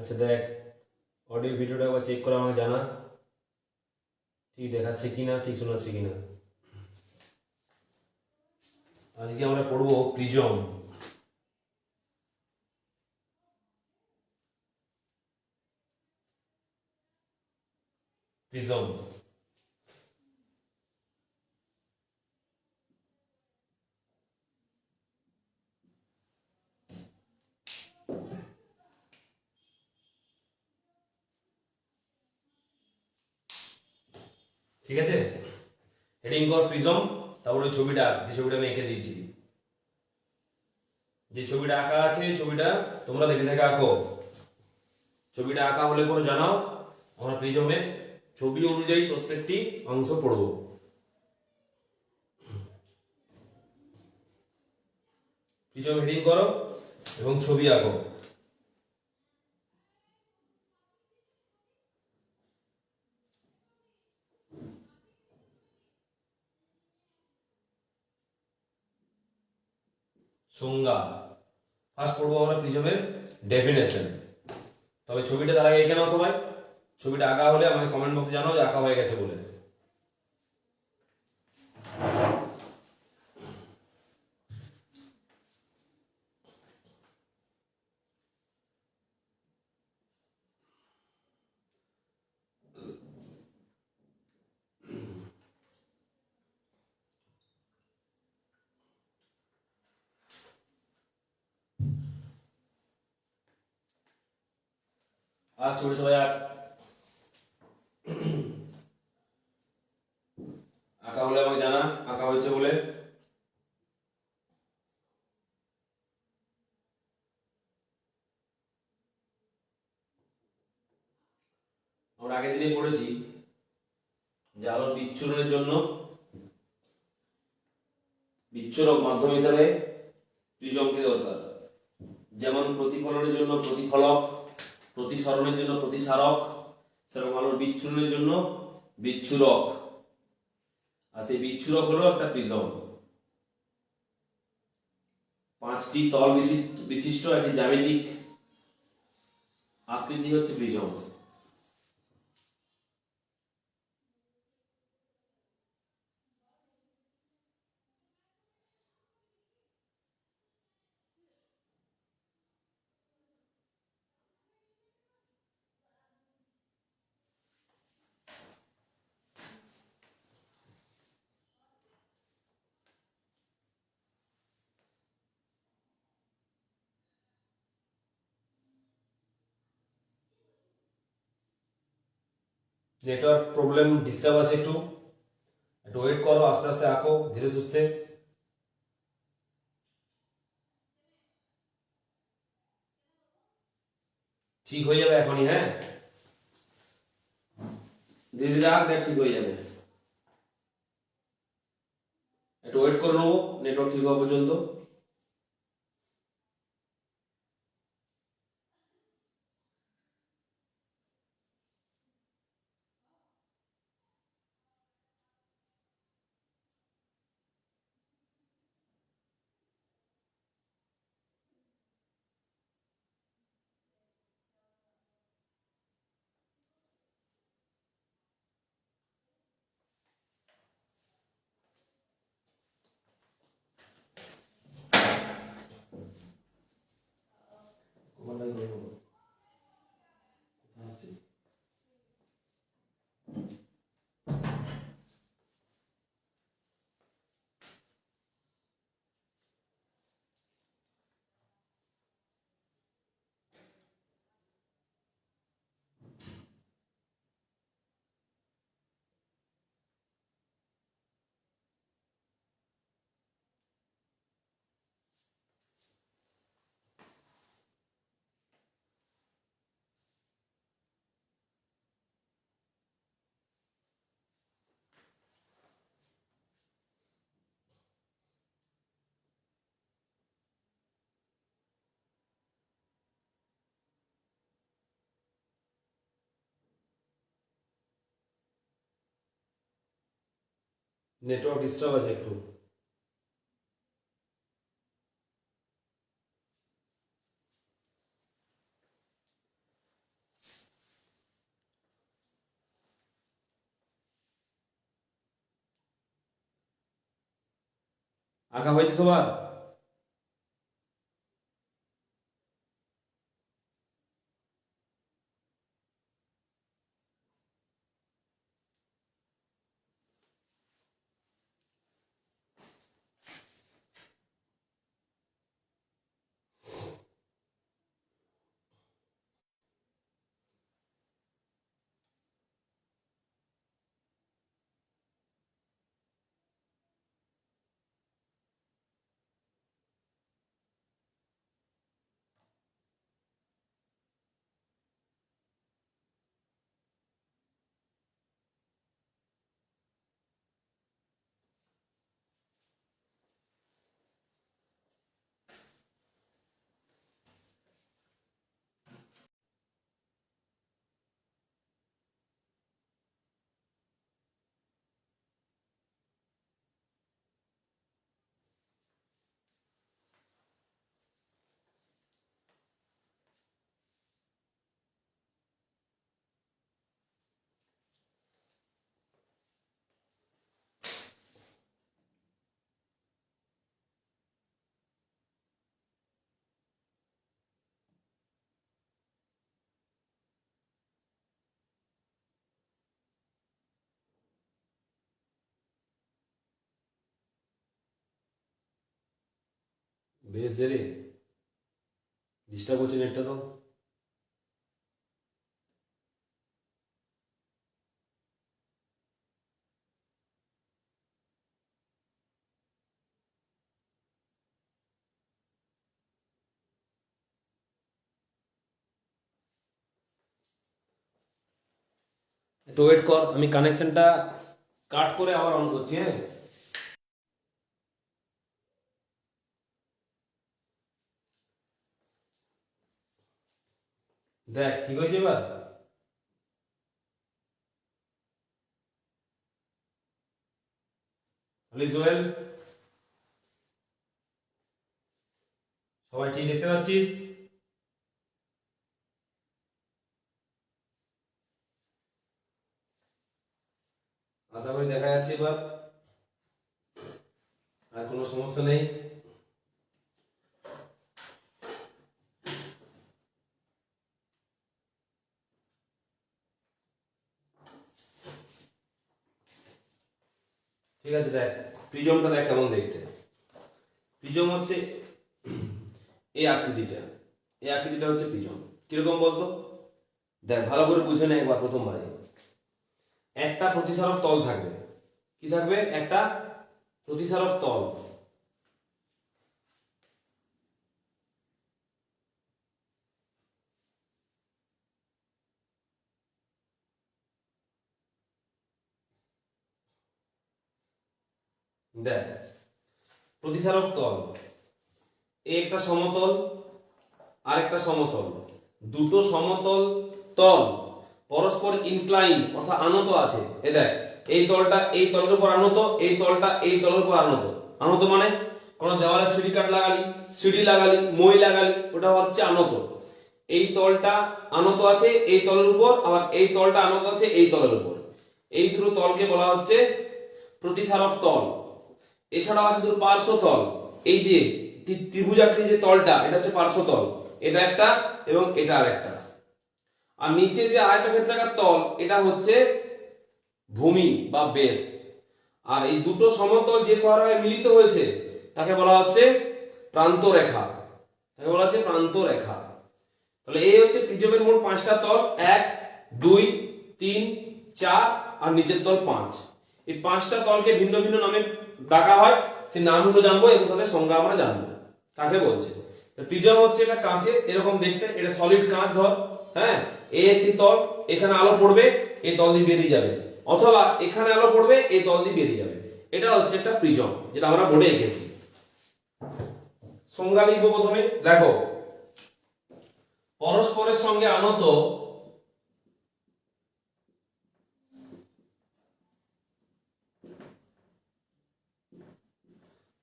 আচ্ছা দেখ, অডিও ভিডিওটা একবার চেক করে আমাকে জানা ঠিক দেখাচ্ছে কিনা, ঠিক শোনাচ্ছে কিনা। আজকে আমরা পড়বো প্রিজম। প্রিজম ঠিক আছে, হেডিং কর প্রিজম, তারপরে ওই ছবিটা, যে ছবিটা আমি এঁকে দিয়েছি, যে ছবিটা আঁকা আছে ছবিটা তোমরা দেখে দেখে আঁকো। ছবিটা আঁকা হলে পরে জানাও, আমরা প্রিজমের ছবি অনুযায়ী প্রত্যেকটি অংশ পড়ব। প্রিজম হেডিং করো এবং ছবি আঁকো। সংজ্ঞা ফার্স্ট পড়বো আমরা প্রিজমের ডেফিনেশন। তবে ছবিটা তার আগে এঁকে নাও সবাই। ছবিটা আঁকা হলে আমাকে কমেন্ট বক্সে জানাও যে আঁকা হয়ে গেছে বলে। আর ছবি সবাই আঁকা হলে আমাকে জানা আঁকা হয়েছে বলে। আমরা আগের দিনে পড়েছি যে আলোর বিচ্ছুরণের জন্য বিচ্ছুরক মাধ্যম হিসাবে প্রিজমকে দরকার। যেমন প্রতিফলনের জন্য প্রতিফলক, প্রতিসরণের জন্য প্রতিসারক, সেরকম আলোর বিচ্ছুরণের জন্য বিচ্ছুরক। আর সেই বিচ্ছুরক হলো একটা প্রিজম। 5টি তল বিশিষ্ট একটি জ্যামিতিক আকৃতি হচ্ছে প্রিজম। নেটওয়ার্ক প্রবলেম, ডিস্টার্ব আছে, একটু একটু ওয়েট করো, আস্তে আস্তে আঁকো, ধীরে সুস্থে। ঠিক হয়ে যাবে এখনই, হ্যাঁ, ধীরে ধীরে আঁক, দেখ ঠিক হয়ে যাবে। একটু ওয়েট করে নেবো নেটওয়ার্ক ঠিক হওয়া পর্যন্ত। নেটওয়ার্ক ডিস্টার্ব আছে একটু। আঁকা হয়েছে সবার? বেশ রে, ডিস্টার্ব হচ্ছে নেটটা তো। একটু ওয়েট কর, আমি কানেকশনটা কাট করে আবার অন করছি। হ্যাঁ, দেখ ঠিক হয়েছে এবার। জোয়েল, সবাই ঠিক দেখতে পাচ্ছিস? আশা করি দেখা যাচ্ছে এবার, আর কোনো সমস্যা নেই। ঠিক আছে, দেখ প্রিজমটা দেখ কেমন দেখতে। প্রিজম হচ্ছে এই আকৃতিটা, এই আকৃতিটা হচ্ছে প্রিজম। কিরকম বলতো? দেখ ভালো করে বুঝে নে একবার প্রথমবারে। একটা প্রতিসারক তল থাকবে। কি থাকবে? একটা প্রতিসারক তল। দেখ প্রতিসারক তল, এই একটা সমতল আর একটা সমতল, দুটো সমতল তল পরস্পর ইনক্লাইন অর্থাৎ আনত আছে। এ দেখ, এই তলটা এই তলের উপর আনত, এই তলটা এই তলের উপর আনত। আনত মানে কোন দেওয়ালে সিঁড়ি কাঠ লাগালি, সিঁড়ি লাগালি, মই লাগালি, ওটা হচ্ছে আনত। এই তলটা আনত আছে এই তলের উপর, আবার এই তলটা আনত আছে এই তলের উপর। এই দুটো তলকে বলা হচ্ছে প্রতিসারক তল। এছাড়াও আছে দুটো পার্শ্ব তল। এই যে ত্রিভুজাকৃতির যে তলটা, এটা হচ্ছে পার্শ্ব তল, এটা একটা এবং এটা আরেকটা। আর নিচে যে আয়তক্ষেত্রাকার তল, এটা হচ্ছে ভূমি বা বেস। আর এই দুটো সমতল যে সহারে মিলিত হয়েছে তাকে বলা হচ্ছে প্রান্ত রেখা, তাকে বলা হচ্ছে প্রান্ত রেখা। তাহলে এই হচ্ছে প্রিজমের মোট পাঁচটা তল, 1 2 3 4 আর নিচের তল 5। এই পাঁচটা তলকে ভিন্ন ভিন্ন নামে ডাকা হয়, সেই নামগুলো জানবো এবং তাদের সংজ্ঞা আমরা জানবো কাকে বলছে। প্রিজম হচ্ছে এটা কাঁচের এরকম দেখতে, এটা সলিড কাঁচ ধর। হ্যাঁ, এই একটি তল, এখানে আলো পড়বে, এই তল দিয়ে বেরিয়ে যাবে, অথবা এখানে আলো পড়বে, এই তল দিয়ে বেরিয়ে যাবে। এটা হচ্ছে একটা প্রিজম, যেটা আমরা বোর্ডে এঁকেছি। সংজ্ঞা লিখবো প্রথমে। দেখো, পরস্পরের সঙ্গে আনত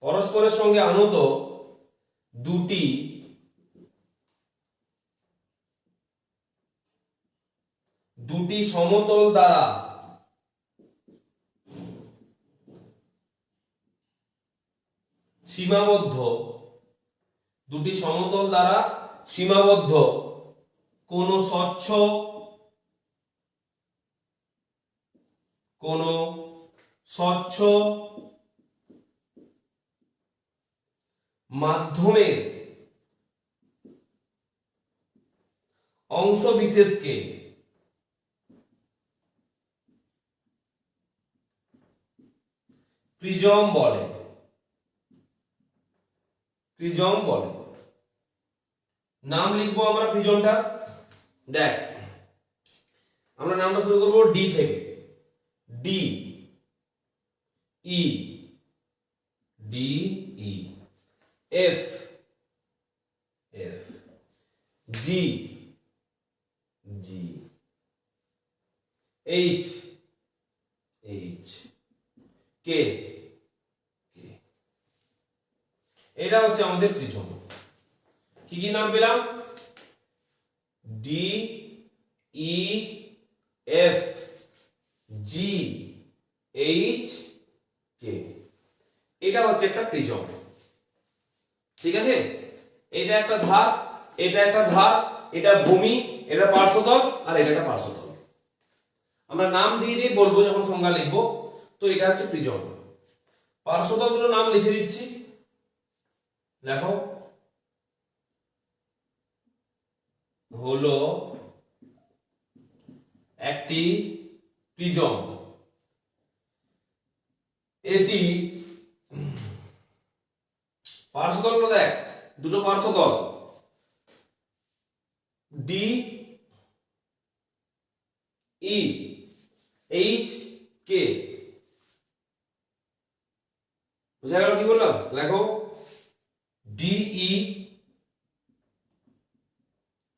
পরস্পরের সঙ্গে আনত দুটি সমতল দ্বারা সীমাবদ্ধ, দুটি সমতল দ্বারা সীমাবদ্ধ কোন স্বচ্ছ মাধ্যমের অংশ বিশেষকে প্রিজম বলে। নাম লিখবো আমরা প্রিজমটা। দেখ, আমরা নামটা শুরু করবো ডি থেকে। D E, D E, F F, G G, H H, K K. এটা হচ্ছে আমাদের প্রিজম। কি কি নাম পেলাম? D E F G H K. এটা হচ্ছে একটা প্রিজম, ঠিক আছে? এটা একটা ধার, এটা একটা ধার, এটা ভূমি, এটা পার্শ্বতল, আর এটা একটা পার্শ্বতল। আমরা নাম দিয়ে দিয়ে বলবো যখন সংজ্ঞা লিখবো। তো এটা হচ্ছে প্রিজম। পার্শ্বতল দুটো নাম লিখে দিচ্ছি, দেখো। হলো একটি প্রিজম, এটি পার্শ্বতলগুলো দেখ, দুটো পার্শ্বতল ডি ই এইচ কে। বুঝা গেল কি বললাম? লেখো ডি ই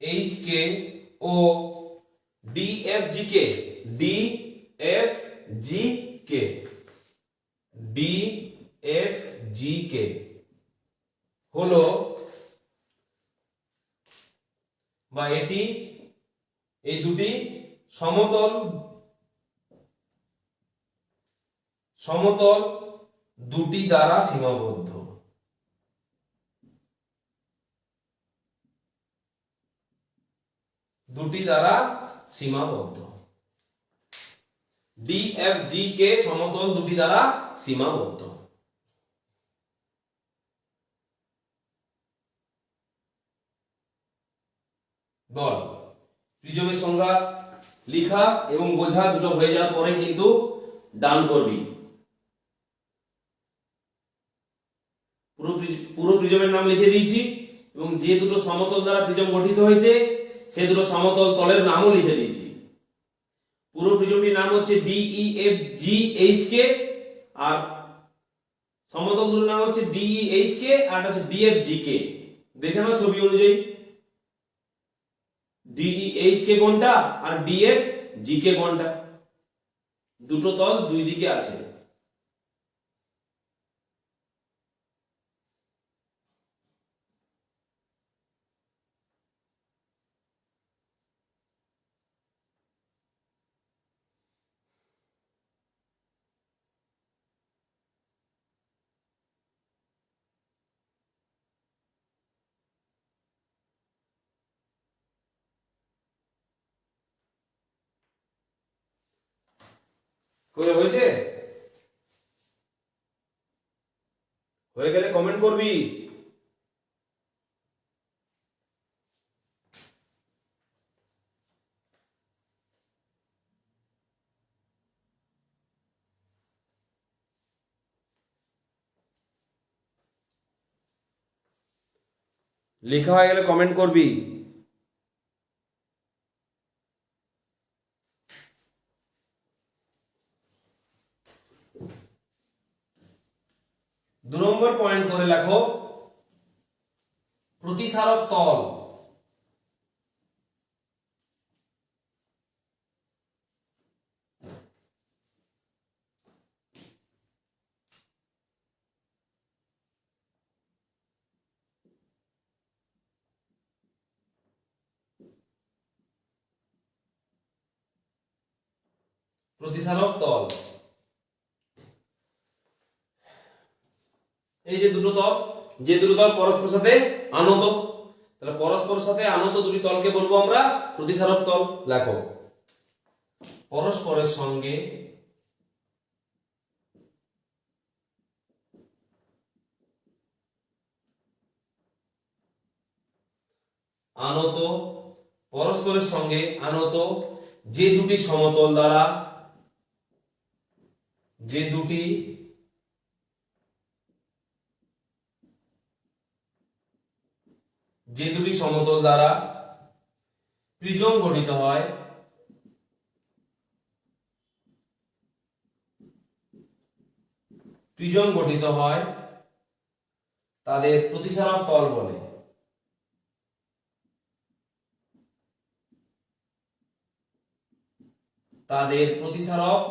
এইচ কে ও ডি এফ জি কে। ডি এফ জি কে, ডি এফ জি কে হলো বা এটি, এই দুটি সমতল দুটি দ্বারা সীমাবদ্ধ। দুটি দ্বারা সীমাবদ্ধ। ডি এফ জি কে সমতল দুটি দ্বারা সীমাবদ্ধ। বল, প্রিজমের সংজ্ঞা লিখা এবং বোঝা দুটো হয়ে যাওয়ার পরে কিন্তু ডান করবি। পুরো প্রিজমের নাম লিখে দিয়েছি এবং যে দুটো সমতল দ্বারা প্রিজম গঠিত হয়েছে সে দুটো সমতল তলের নামও লিখে দিয়েছি। পুরো প্রিজমটির নাম হচ্ছে ডিইএফ জি এইচ কে, আর সমতল দুটোর নাম হচ্ছে ডিইএইচ কে আর হচ্ছে ডিএফ জি কে। দেখে নাও ছবি অনুযায়ী ডিইএইচ কে কোনটা আর ডিএফ জি কে কোনটা। দুটো তল দুই দিকে আছে। করে হয়েছে? হয়ে গেলে কমেন্ট করবি। লেখা হয়ে গেলে কমেন্ট করবি। দু নম্বর পয়েন্ট করে লেখো প্রতিসারক তল। প্রতিসারক তল এই যে দুটো তল, যে দুটো তল পরস্পরের সাথে আনত, তাহলে পরস্পরের সাথে আনত দুটি তলকে বলবো আমরা প্রতিসারক তল। লেখো পরস্পরের সঙ্গে আনত, পরস্পরের সঙ্গে আনত যে দুটি সমতল দ্বারা, যে দুটি সমতল দ্বারা প্রিজম গঠিত হয়, প্রিজম গঠিত হয় তাদের প্রতিসারক তল বলে। তাদের প্রতিসারক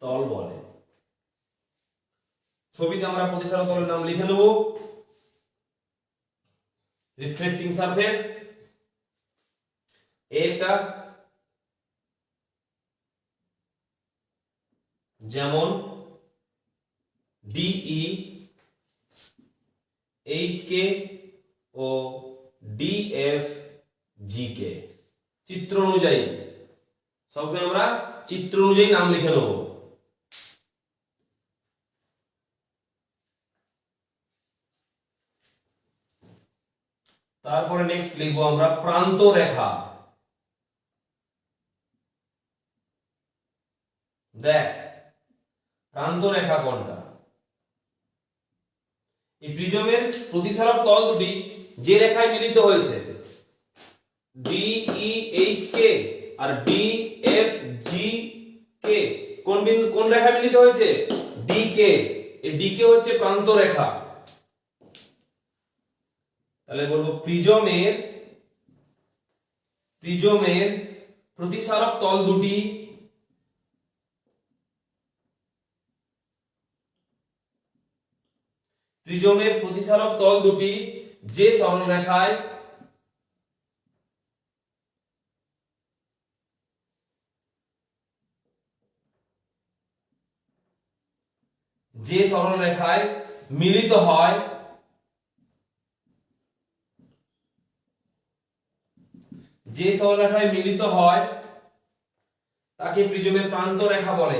তল বলে। ছবিতে আমরা প্রতিসারক তলের নাম লিখে নেব। রিফ্লেক্টিং সারফেস একটা, যেমন ডিই, এইচ কে ও ডিএফ জি কে। চিত্র অনুযায়ী, সবসময় আমরা চিত্র অনুযায়ী নাম লিখে নেব। তারপরে নেক্সট লিখবো আমরা প্রান্ত রেখা। দেখ প্রান্ত রেখা কোনটা? এই প্রিজমের প্রতিসারক তল দুটি যে রেখায় মিলিত হয়েছে, ডিইএইচ কে আর ডিএফজি কে, কোন বিন্দু কোন রেখায় মিলিত হয়েছে? ডিকে। এই ডিকে হচ্ছে প্রান্ত রেখা। তাহলে বলবো প্রিজমের প্রতিসারক তল দুটি যে সরল রেখায় মিলিত হয়, তাকে প্রিজমের প্রান্ত রেখা বলে।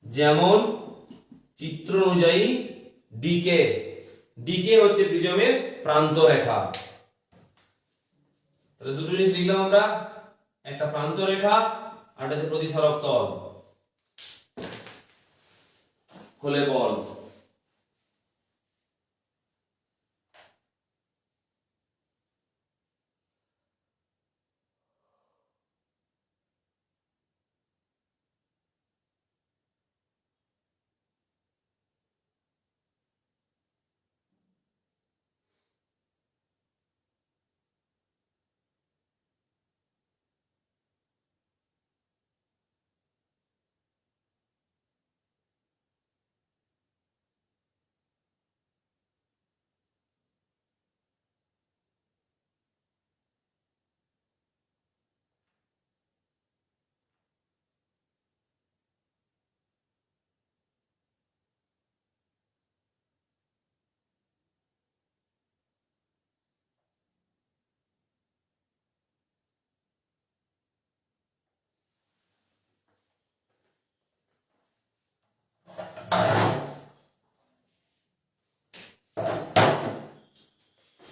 যেমন চিত্র অনুযায়ী ডিকে, ডিকে হচ্ছে প্রিজমের প্রান্ত রেখা। তাহলে দুটো জিনিস লিখলাম আমরা, একটা প্রান্ত রেখা আর একটা হচ্ছে প্রতিসারক তল। হলে বল।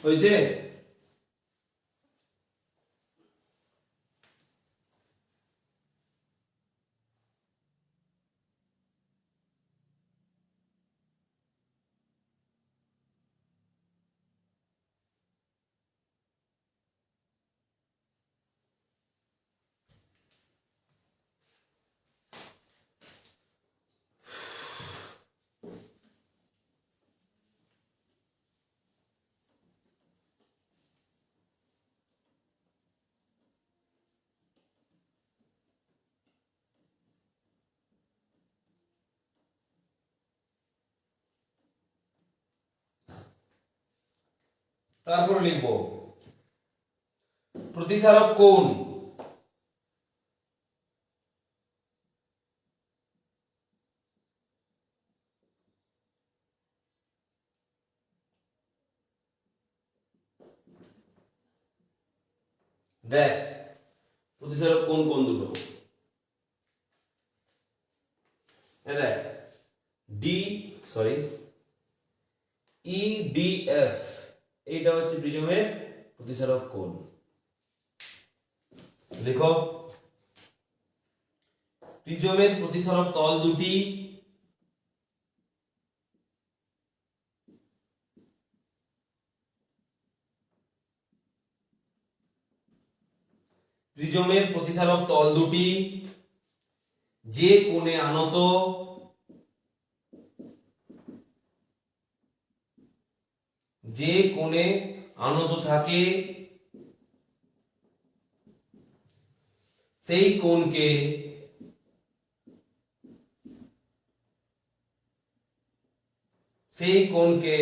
হয়েছে? তারপরে লিখব প্রতিসারক কোণ। দেখ প্রতিসারক কোণ কোন দুটো, দেখ EDF, এইটা হচ্ছে প্রিজমের প্রতিসারক কোণ। লিখো প্রিজমের প্রতিসারক তল দুটি প্রিজমের প্রতিসারক তল দুটি যে কোণে আনত থাকে সেই কোণকে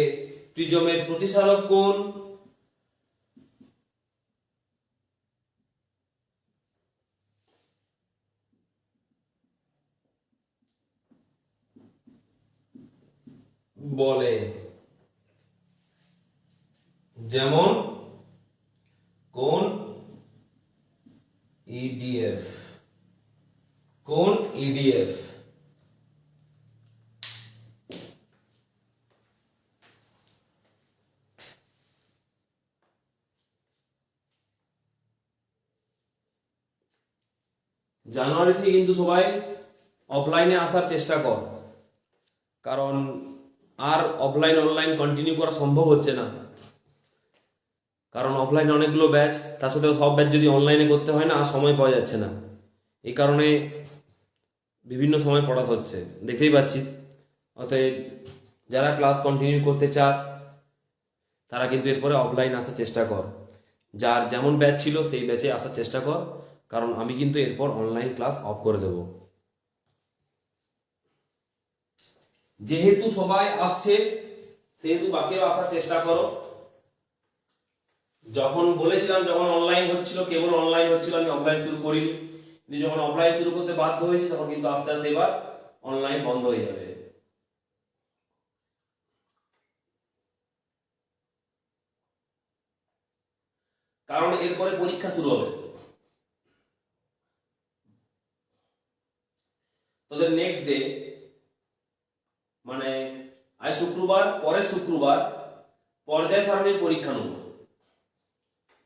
প্রিজমের প্রতিসারক কোণ বলে। যেমন কোণ EDF, জানুয়ারি থেকে কিন্তু সবাই অফলাইনে আসার চেষ্টা কর, কারণ আর অফলাইন অনলাইন কন্টিনিউ করা সম্ভব হচ্ছে না, কারণ অফলাইনে অনেকগুলো ব্যাচ, তার সাথে সব ব্যাচ যদি অনলাইনে করতে হয় না আর সময় পাওয়া যাচ্ছে না, এই কারণে বিভিন্ন সময় পড়াতে হচ্ছে, দেখতেই পাচ্ছিস। অতএব যারা ক্লাস কন্টিনিউ করতে চাস তারা কিন্তু এরপরে অফলাইন আসার চেষ্টা কর, যার যেমন ব্যাচ ছিল সেই ব্যাচে আসার চেষ্টা কর, কারণ আমি কিন্তু এরপর অনলাইন ক্লাস অফ করে দেব। যেহেতু সবাই আসছে সেহেতু বাকিও আসার চেষ্টা করো। যখন বলেছিলাম, যখন অনলাইন হচ্ছিল, কেবল অনলাইন হচ্ছিল, আমি অফলাইন শুরু করিনি, কিন্তু যখন অফলাইন শুরু করতে বাধ্য হয়েছি তখন কিন্তু আস্তে আস্তে এবার অনলাইন বন্ধ হয়ে যাবে। কারণ এরপরে পরীক্ষা শুরু হবে, তোদের নেক্সট ডে মানে আজ শুক্রবার, পরের শুক্রবার পর্যায় সারণীর পরীক্ষা নেব।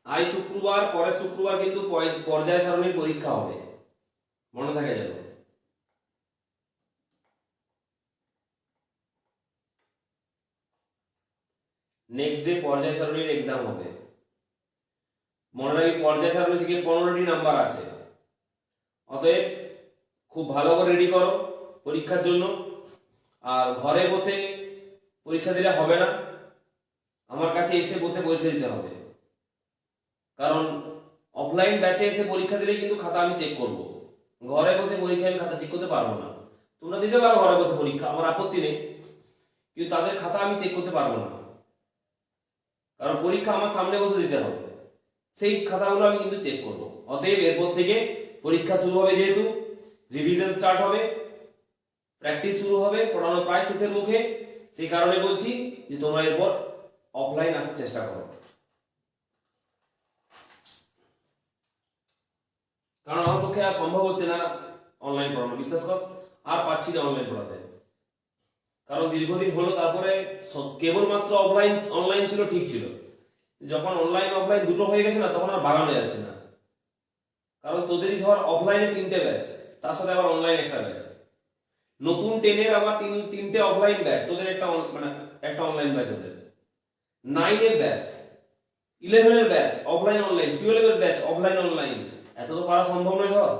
আজ শুক্রবার, পরের শুক্রবার কিন্তু পর্যায় সারণীর পরীক্ষা হবে, মনে থাকে যেন। নেক্সট ডে পর্যায় সারণীর এক্সাম হবে। মনে রাখি পর্যায় সারণী থেকে 15টি নাম্বার আছে, অতএব খুব ভালো করে রেডি করো পরীক্ষার জন্য। আর ঘরে বসে পরীক্ষা দিলে হবে না, আমার কাছে এসে বসে পরীক্ষা দিতে হবে, কারণ অফলাইন ব্যাচে এসে পরীক্ষা দিলে কিন্তু খাতা আমি চেক করব, ঘরে বসে পরীক্ষা আমি খাতা চেক করতে পারবো না। তোমরা দিতে পারো ঘরে বসে পরীক্ষা, আমার আপত্তি নেই, কিন্তু তাদের খাতা আমি চেক করতে পারবো না, কারণ পরীক্ষা আমার সামনে বসে দিতে হবে, সেই খাতাগুলো আমি কিন্তু চেক করব। অতএব এরপর থেকে পরীক্ষা শুরু হবে, যেহেতু রিভিশন স্টার্ট হবে, প্র্যাকটিস শুরু হবে, পড়ানো প্রায় শেষের মুখে, সেই কারণে বলছি যে তোমরা এরপর অফলাইন আসার চেষ্টা করো, কারণ আমার পক্ষে আর সম্ভব হচ্ছে না অনলাইন পড়ানো, বিশ্বাস কর, আর পাচ্ছি না অনলাইন পড়াতে, কারণ দীর্ঘদিন হলো। তারপরে কেবলমাত্র অফলাইন অনলাইন ছিল, ঠিক ছিল, যখন অনলাইন অফলাইন দুটো হয়ে গেছে না, তখন আর বাগানো যাচ্ছে না, কারণ তোদেরই ধর অফলাইনে 3টে ব্যাচ, তার সাথে আবার অনলাইন একটা ব্যাচ, নতুন 10-এর আবার তিনটে অফলাইন ব্যাচ, তোদের একটা অনলাইন ব্যাচ, ওদের 9-এর ব্যাচ, 11-এর ব্যাচ অফলাইন অনলাইন, 12-এর ব্যাচ অফলাইন অনলাইন, এত তো করা সম্ভব নয় ধর।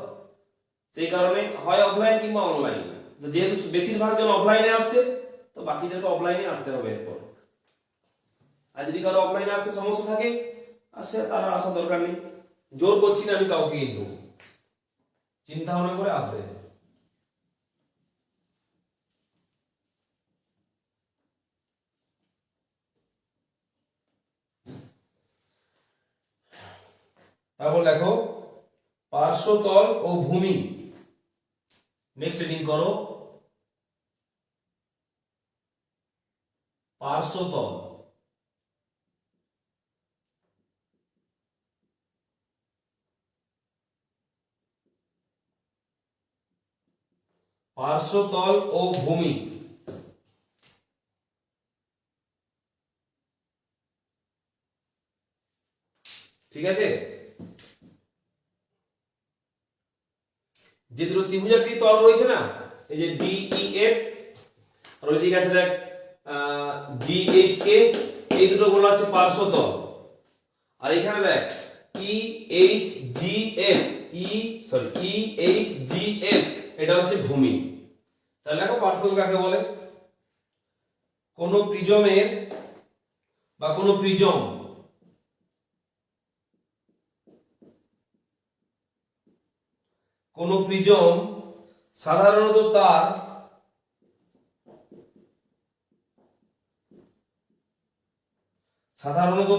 সেই কারণে হয় অফলাইন কিংবা অনলাইন, তো যেহেতু বেশিরভাগ জন অফলাইনে আসছে, তো বাকিদেরকে অফলাইনে আসতে হবে এরপর। আর যদি কারো অফলাইনে আসতে সমস্যা থাকে, আসছে, তারা আসার দরকার নেই, জোর করছি না আমি কাউকে, কিন্তু চিন্তা ভাবনা করে আসবে। তারপর লেখো পার্শ্বতল ও ভূমি। নেক্সট রিডিং করো পার্শ্বতল পার্শ্বতল ও ভূমি। ঠিক আছে, যে দুটো ত্রিভুজাকৃতি তল রয়েছে না, এই যে DEF আর ওইদিকে আছে দেখ GHK, এই দুটো বলা হচ্ছে পার্শ্বতল। আর এখানে দেখ EHGF এটা হচ্ছে ভূমি। তাহলে দেখো পার্শ্বতল কাকে বলে? কোন প্রিজমের বা কোন প্রিজম সাধারণত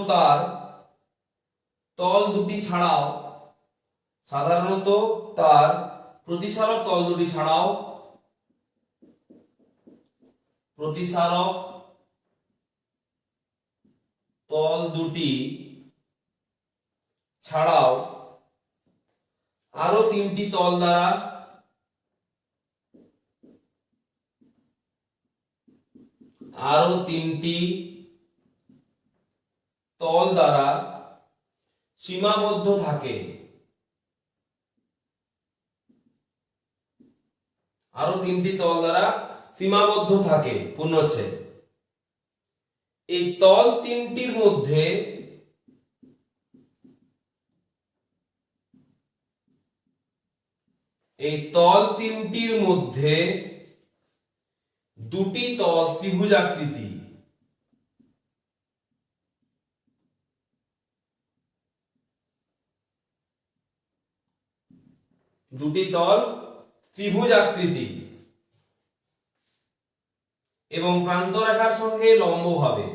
তার তল দুটি ছাড়াও, সাধারণত তার প্রতিসারক তল দুটি ছাড়াও, প্রতিসারক তল দুটি ছাড়াও আরো তিনটি তল দ্বারা সীমাবদ্ধ থাকে। আরো তিনটি তল দ্বারা সীমাবদ্ধ থাকে। পূর্ণচ্ছেদ। এই তল তিনটির মধ্যে দুটি তল ত্রিভুজাকৃতি। এবং প্রান্তরেখার সঙ্গে লম্বভাবে।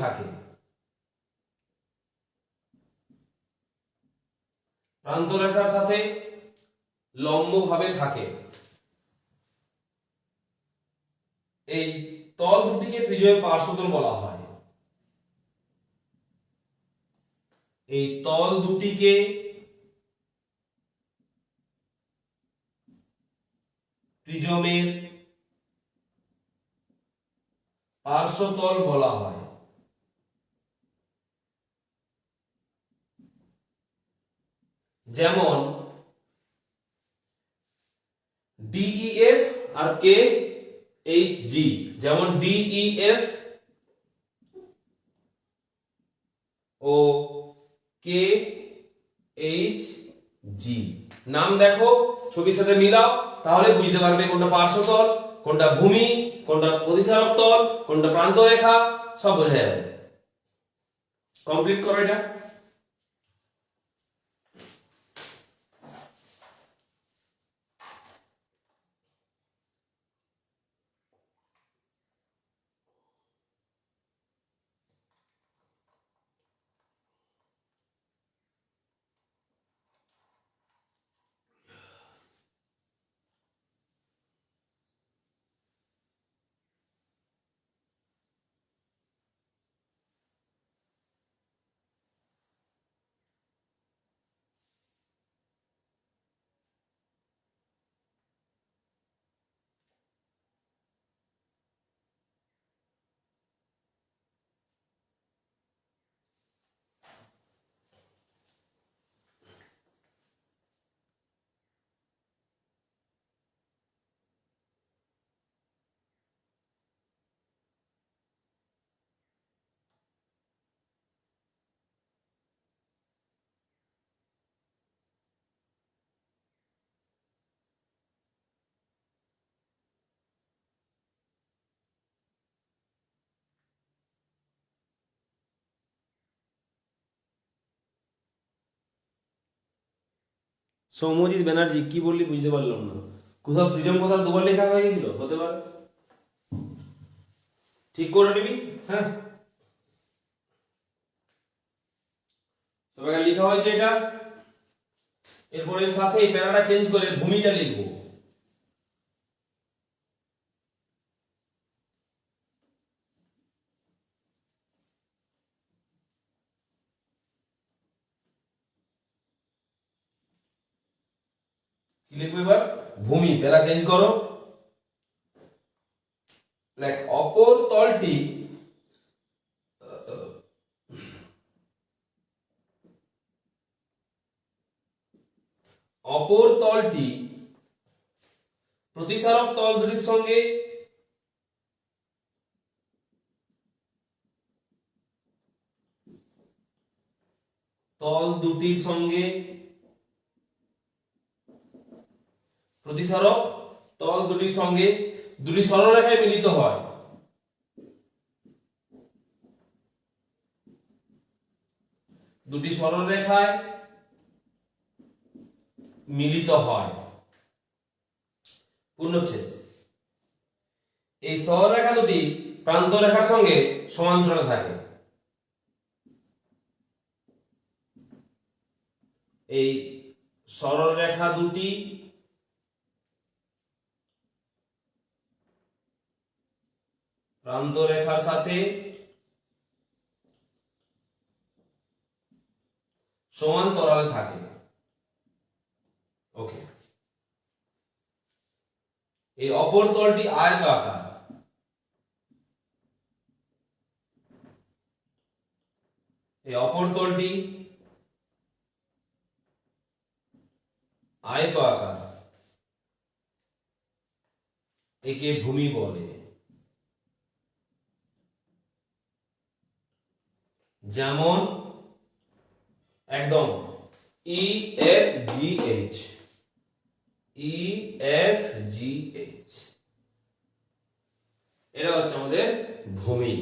থাকে। প্রান্তরেখার সাথে লম্বভাবে থাকে। এই তল দুটিকে প্রিজমের পার্শ্বতল বলা হয়। এই তল দুটিকে প্রিজমের পার্শ্বতল বলা হয়। যেমন DEF আর KHG। যেমন DEF ও KHG নাম দেখো, ছবির সাথে মিলাও, তাহলে বুঝতে পারবে কোনটা পার্শ্বতল, কোনটা ভূমি, কোনটা প্রতিসারক তল, কোনটা প্রান্তরেখা, সব বোঝা যাবে। কমপ্লিট করো এটা। সৌম্যজিৎ ব্যানার্জি, কি বললি বুঝতে পারলাম না। কোথাও প্রিজম কোথাও দুবার লেখা হয়ে গেছিল, হতে পারে, ঠিক করে নিবি। হ্যাঁ, তবে লেখা হয়েছে এটা। এরপর এর সাথে এই প্যারাটা চেঞ্জ করে ভূমিটা লিখবো। কি লিখবো এবার? ভূমি। প্যারা চেঞ্জ করো, লেখ অপর তলটি অপর তলটি প্রতিসারক তল দুটির সঙ্গে প্রতিসারক তল দুটির সঙ্গে দুটি সরলরেখায় মিলিত হয়। দুটি সরলরেখায় মিলিত হয়। পূর্ণচ্ছেদ। এই সরলরেখা দুটি প্রান্ত রেখার সঙ্গে সমান্তরালে থাকে। এই সরলরেখা দুটি প্রান্ত রেখার সাথে সমান্তরালে থাকে। ওকে। এই অপর তলটি আয়তাকার। এই অপর তলটি আয়তাকার, একে ভূমি বলে। যেমন একদম ই এফ জি এইচ, ই এফ জি এইচ, এটা হচ্ছে আমাদের ভূমি।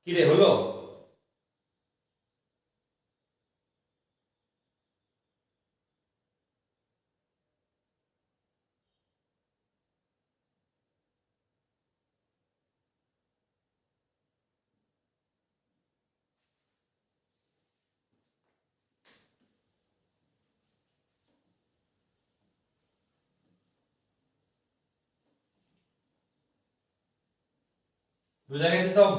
কি রে হলো? বুঝা গেছে সব?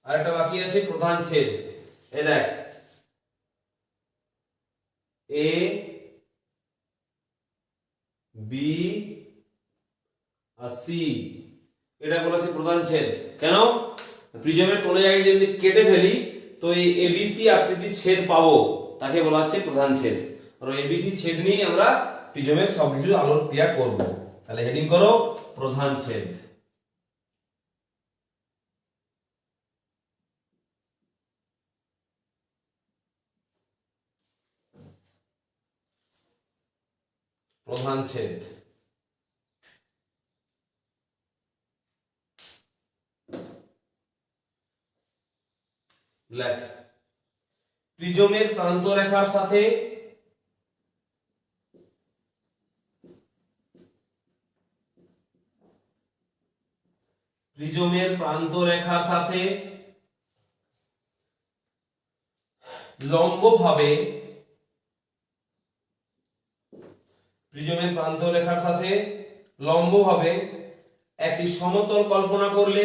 আরেকটা বাকি আছে প্রধান ছেদ। এই দেখ, এ বি আর সি, এটা বলা হচ্ছে প্রধান ছেদ। কেন? প্রিজমের কোন জায়গায় যদি কেটে ফেলি তো এই এবিসি আকৃতির ছেদ পাবো, তাকে বলা হচ্ছে প্রধান ছেদ। আর এবিসি ছেদ নিয়ে আমরা প্রিজমের সবকিছু আলোর ক্রিয়া করব। তাহলে হেডিং করো প্রধান ছেদ। প্রধান ছেদ। লেখ প্রিজমের প্রান্ত রেখার সাথে প্রিজমের প্রান্ত রেখার সাথে লম্বভাবে প্রিজমের প্রান্ত রেখার সাথে লম্বভাবে একটি সমতল কল্পনা করলে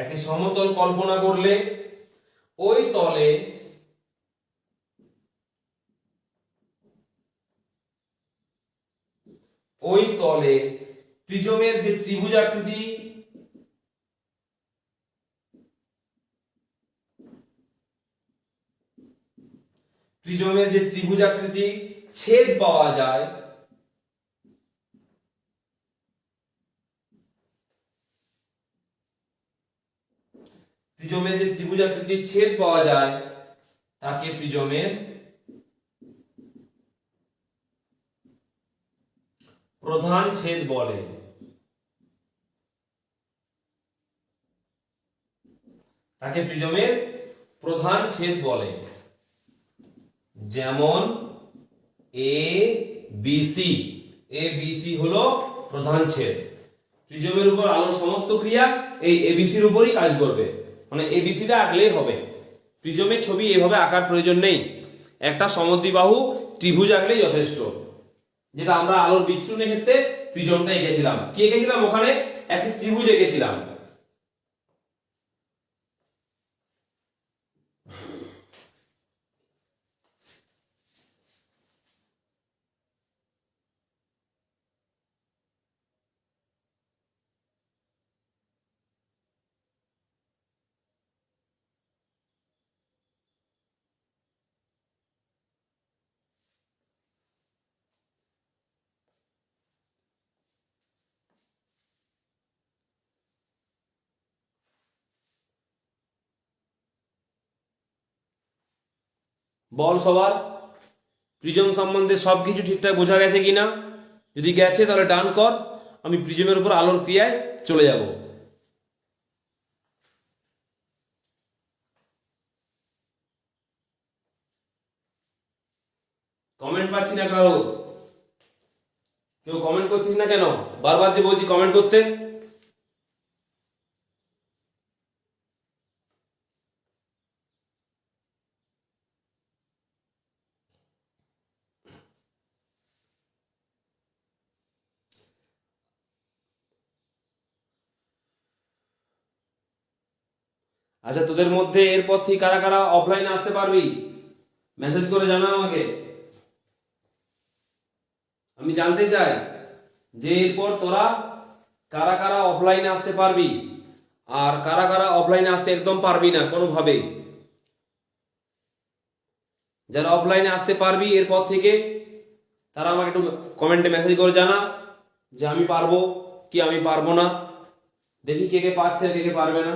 একটি সমতল কল্পনা করলে ওই তলে প্রিজমের যে ত্রিভুজাকৃতি ছেদ পাওয়া যায়, প্রিজমের যে ত্রিভুজাকৃতির ছেদ পাওয়া যায় তাকে প্রিজমের প্রধান ছেদ বলে। যেমন এ বি সি হলো প্রধান ছেদ। প্রিজমের উপর আলোর সমস্ত ক্রিয়া এই এবিসির উপরই কাজ করবে, মানে এবিসিটা আঁকলেই হবে। প্রিজমের ছবি এভাবে আঁকার প্রয়োজন নেই, একটা সমদ্বিবাহু ত্রিভুজ আঁকলেই যথেষ্ট। যেটা আমরা আলোর বিচ্ছুরণের ক্ষেত্রে প্রিজমটা এঁকেছিলাম, কি এঁকেছিলাম? ওখানে একটি ত্রিভুজ এঁকেছিলাম। বল সবার প্রিজম সম্বন্ধে সবকিছু ঠিকঠাক বোঝা গেছে কিনা? যদি গেছে তাহলে ডান কর, আমি প্রিজমের উপর আলোর ক্রিয়ায় চলে যাব। কমেন্ট পাচ্ছি না কারো, কেউ কমেন্ট করছিস না কেন? বারবার যে বলছি কমেন্ট করতে। আচ্ছা, তোদের মধ্যে এরপর থেকে কারা কারা অফলাইনে আসতে পারবি মেসেজ করে জানা আমাকে। আমি জানতে চাই যে এরপর তোরা কারা কারা অফলাইনে আসতে পারবি আর কারা কারা অফলাইনে আসতে একদম পারবি না কোনোভাবে। যারা অফলাইনে আসতে পারবি এরপর থেকে তারা আমাকে একটু কমেন্টে মেসেজ করে জানা যে আমি পারবো কি আমি পারবো না। দেখি কে কে পারছে কে কে পারবে না।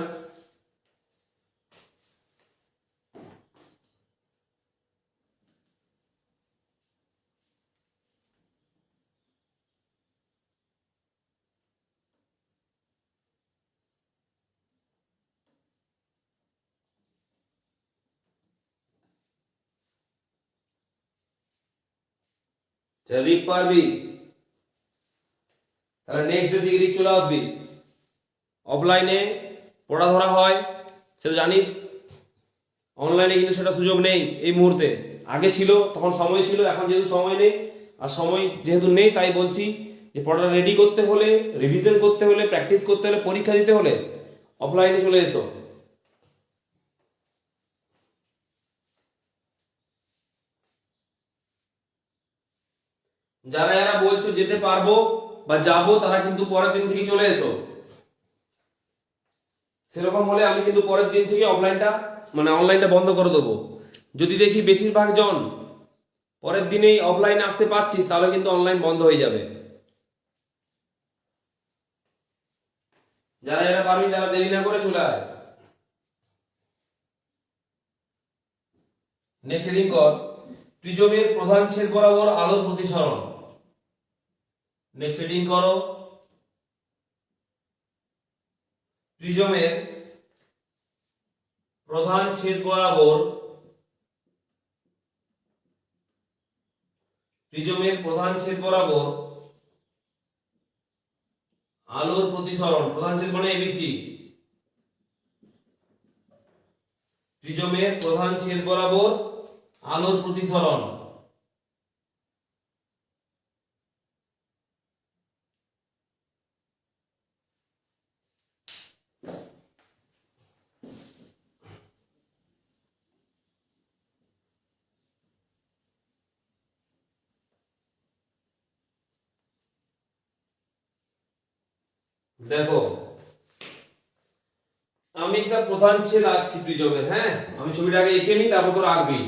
যদি পারবি তাহলে নেক্সট ডে থেকে চলে আসবি। অফলাইনে পড়া ধরা হয় সেটা জানিস, অনলাইনে কিন্তু সেটা সুযোগ নেই এই মুহূর্তে। আগে ছিল, তখন সময় ছিল, এখন যেহেতু সময় নেই, আর সময় যেহেতু নেই তাই বলছি যে পড়াটা রেডি করতে হলে, রিভিশন করতে হলে, প্র্যাকটিস করতে হলে, পরীক্ষা দিতে হলে অফলাইনে চলে এসো। যারা যারা বলছো যেতে পারবো বা যাবো তারা কিন্তু পরের দিন থেকে চলে এসো। সেরকম হলে আমি কিন্তু পরের দিন থেকে অনলাইনটা বন্ধ করে দেবো। যদি দেখি বেশিরভাগ জন পরের দিনেই অফলাইনে আসতে পারছিস তাহলে কিন্তু অনলাইন বন্ধ হয়ে যাবে। যারা যারা পারবি তারা দেরি না করে চলে আয়। নেক্সট হেডিং কর প্রিজমের প্রধান ছেদ বরাবর আলোর প্রতিসরণ। নেক্সট হেডিং করো প্রিজমের প্রধান ছেদ বরাবর আলোর প্রতিসরণ। প্রধান ছেদ মানে এবিসি। প্রিজমের প্রধান ছেদ বরাবর আলোর প্রতিসরণ। দেখো আমি একটা প্রধান ছেদ আঁকছি প্রিজমের, হ্যাঁ আমি ছবিটা আগে এঁকে নিই, তারপর তোর আঁকবি।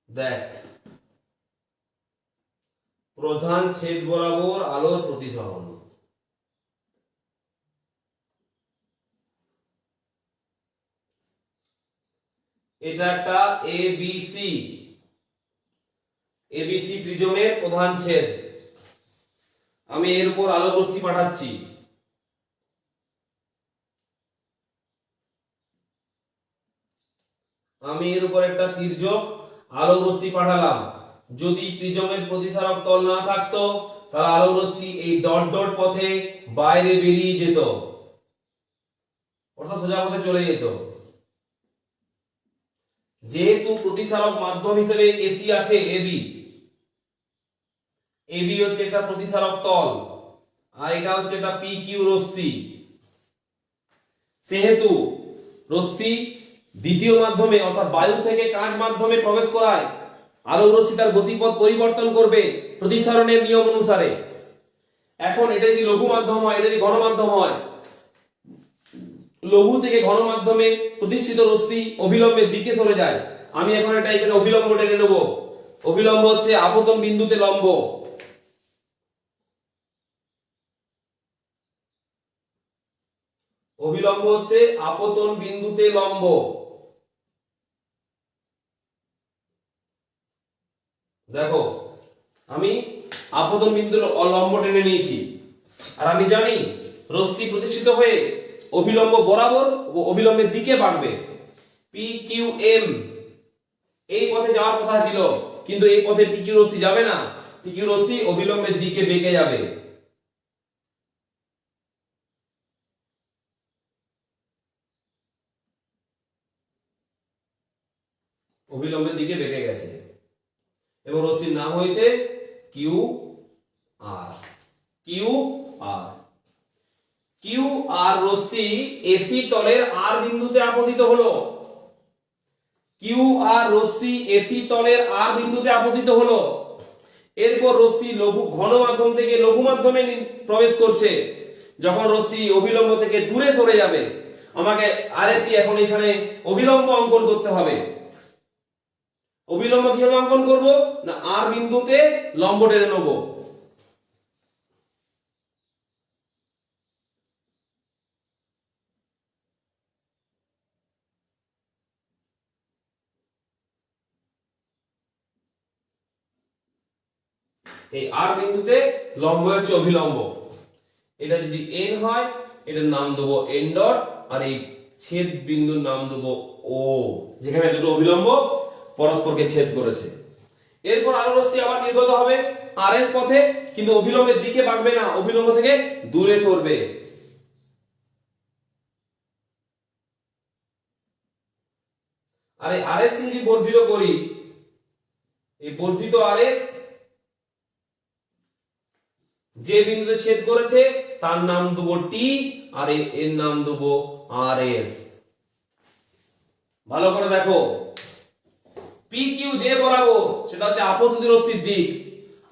দেখ প্রধান ছেদ বরাবর আলোর প্রতিসরণ, এটা একটা এবিসি প্রিজমের প্রধান ছেদ। আমি এর উপর আলো রশ্মি পাঠাচ্ছি। আমি এর উপর একটা তির্যক আলো রশ্মি পাঠালাম। যদি প্রিজমের প্রতিসারক তল না থাকতো তাহলে আলো রশ্মি এই ডট ডট পথে বাইরে বেরিয়ে যেত, অর্থাৎ সোজা পথে চলে যেত। যেহেতু প্রতিসারক মাধ্যম হিসেবে এসি আছে, এবি হচ্ছে একটা প্রতিসারক তল, আর এটা হচ্ছে একটা পি কিউ রশ্মি, সেহেতু রশ্মি দ্বিতীয় মাধ্যমে অর্থাৎ বায়ু থেকে কাঁচ মাধ্যমে প্রবেশ করায় আলোক রশ্মি তার গতিপথ পরিবর্তন করবে প্রতিসরণের নিয়ম অনুসারে। এখন এটা যদি লঘু মাধ্যম হয়, এটা যদি ঘন মাধ্যম হয়, লঘু থেকে ঘন মাধ্যমে প্রতিষ্ঠিত রশ্মি অভিলম্বের দিকে সরে যায়। আমি এখন এটা এখানে অভিলম্ব টেনে নেব। অভিলম্ব হচ্ছে আপতন বিন্দুতে লম্ব। অভিলম্ব হচ্ছে আপতন বিন্দুতে লম্ব। দেখো আমি আপতন বিন্দুর লম্ব টেনে নিয়েছি, আর আমি জানি রশ্মি প্রতিষ্ঠিত হয়ে অভিলম্ব বরাবর ও অভিলম্বের দিকে বাড়বে। পি কিউ এম এই পথে যাওয়ার কথা ছিল, কিন্তু এই পথে পি কিউ রশ্মি যাবে না, পি কিউ রশ্মি অভিলম্বের দিকে বেঁকে যাবে। অভিলম্বের দিকে বেঁকে গেছে এবং রশ্মির নাম হয়েছে Q R. Q R Q R রশ্মি এসি তলের আর বিন্দুতে আপতিত হলো। কিউ আর রশ্মি এসি তলের আর বিন্দুতে আপতিত হলো। এরপর রশ্মি লঘু ঘন মাধ্যম থেকে লঘু মাধ্যমে প্রবেশ করছে। যখন রশ্মি অভিলম্ব থেকে দূরে সরে যাবে, আমাকে আরেকটি এখন এখানে অভিলম্ব অঙ্কন করতে হবে। অভিলম্ব কিভাবে অঙ্কন করব না, আর বিন্দুতে লম্ব টেনে নেব। এই আর বিন্দুতে লম্ব হচ্ছে অভিলম্ব। এটা যদি এন হয় এটার নাম দেবো এন ডট, আর এই ছেদ বিন্দুর নাম দেবো ও, যেখানে দুটো অভিলম্ব পরস্পরকে ছেদ করেছে। এরপর আলো রশ্মি আবার নির্গত হবে আর এস পথে, কিন্তু অভিলম্বের দিকে বাড়বে না, অভিলম্ব থেকে দূরে সরবে। আর এই আর এস কে যদি বর্ধিত করি, এই বর্ধিত আর এস যে বিন্দুতে ছেদ করেছে তার নাম দেবো টি, আর এর নাম দেবো আর এস। ভালো করে দেখো, পি কিউ যে বরাবর সেটা হচ্ছে আপতিত রশ্মির দিক,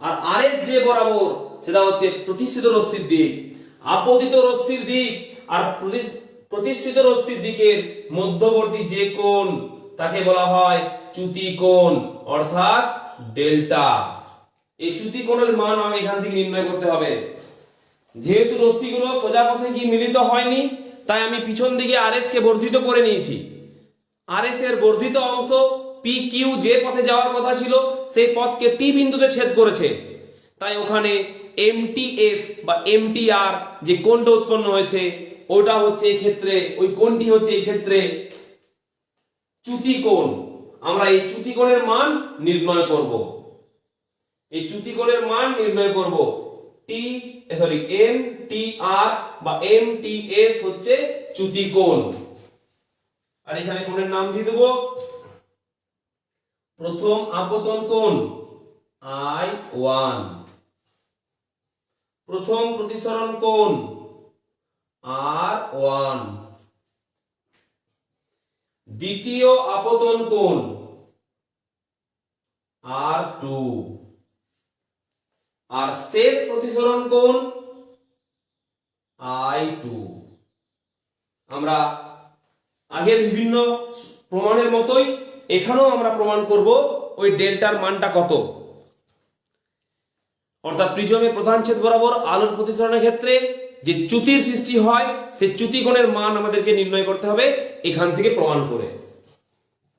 আর আর এস যে বরাবর সেটা হচ্ছে প্রতিষ্ঠিত রশ্মির দিক। আপতিত রশ্মির দিক আর প্রতিষ্ঠিত রশ্মির দিকের মধ্যবর্তী যে কোণ তাকে বলা হয় চ্যুতি কোণ, অর্থাৎ ডেল্টা। এই চ্যুতি কোণের মান আমি এখান থেকে নির্ণয় করতে হবে। যেহেতু রশ্মিগুলো সোজা পথে কি মিলিত হয়নি, তাই আমি পিছন দিকে আর এস কে বর্ধিত করে নিয়েছি। আর এস এর বর্ধিত অংশ পি কিউ যে পথে যাওয়ার কথা ছিল সেই পথকে টি বিন্দুতে ছেদ করেছে, তাই ওখানে এমটিএস বা এমটিআর যে কোণটা উৎপন্ন হয়েছে ওটা হচ্ছে এই ক্ষেত্রে, ওই কোণটি হচ্ছে এই ক্ষেত্রে চ্যুতি কোণ। আমরা এই চ্যুতি কোণের মান নির্ণয় করব। এই চ্যুতি কোণের মান নির্ণয় করব। এম টি আর বা এম টি এস হচ্ছে চ্যুতি কোণ। আর এখানে কোণের নাম দিয়ে দেব প্রথম আপতন কোণ I1, প্রথম প্রতিসরণ কোণ R1, দ্বিতীয় আপতন কোণ R2 আর শেষ প্রতিসরণ কোণ I2। আমরা আগের বিভিন্ন প্রমাণের মতোই এখানেও আমরা প্রমাণ করব ওই ডেল্টার মানটা কত, অর্থাৎ প্রিজমের প্রধান ছেদ বরাবর আলোর প্রতিসরণের ক্ষেত্রে যে চ্যুতির সৃষ্টি হয় সেই চ্যুতি কোণের মান আমাদেরকে নির্ণয় করতে হবে এখান থেকে প্রমাণ করে।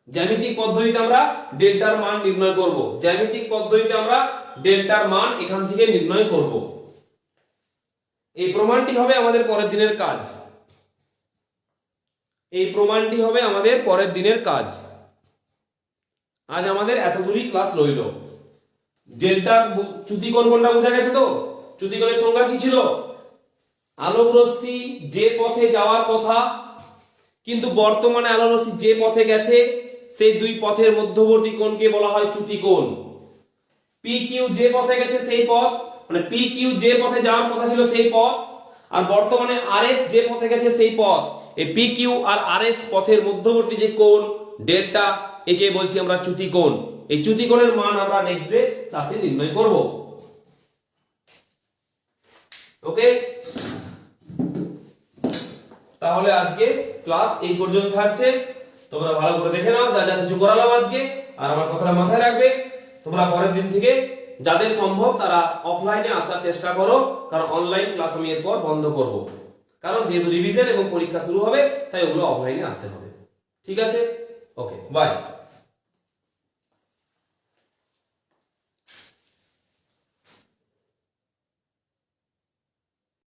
জ্যামিতিক পদ্ধতিতে আমরা ডেল্টার মান নির্ণয় করব, জ্যামিতিক পদ্ধতিতে আমরা ডেল্টার মান এখান থেকে নির্ণয় করব। এই প্রমাণটি হবে আমাদের পরের দিনের কাজ, এই প্রমাণটি হবে আমাদের পরের দিনের কাজ। আজ আমাদের এতদূরই ক্লাস রইল। ডেল্টা চ্যুতি কোণ কোনটা বোঝা গেছে তো? চ্যুতি কোণের সংজ্ঞা কি ছিল? আলোক রশ্মি যে পথে যাওয়ার কথা কিন্তু বর্তমানে আলোক রশ্মি যে পথে গেছে সেই দুই পথের মধ্যবর্তী কোণকে বলা হয় চ্যুতি কোণ। পি কিউ যে পথে গেছে সেই পথ, মানে পি কিউ যে পথে যাওয়ার কথা ছিল সেই পথ, আর বর্তমানে আর এস যে পথে গেছে সেই পথ, এই পি কিউ আর আর এস পথের মধ্যবর্তী যে কোণ ডেল্টা, একে বলছি আমরা চ্যুতি কোণ। এই চ্যুতি কোণের মান আমরা নেক্সট ডে ক্লাসে নির্ণয় করব। ওকে, তাহলে আজকে ক্লাস এই পর্যন্ত থাকছে। তোমরা ভালো করে দেখে নাও যা যা কিছু করালাম আজকে, আর আমার কথাটা মাথায় রাখবে। তোমরা পরের দিন থেকে যাদের সম্ভব তারা অফলাইনে আসার চেষ্টা করো, কারণ অনলাইন ক্লাস আমি এরপর বন্ধ করব, কারণ যেহেতু রিভিশন এবং পরীক্ষা শুরু হবে তাই ওগুলো অফলাইনে আসতে হবে। ঠিক আছে, ওকে, বাই।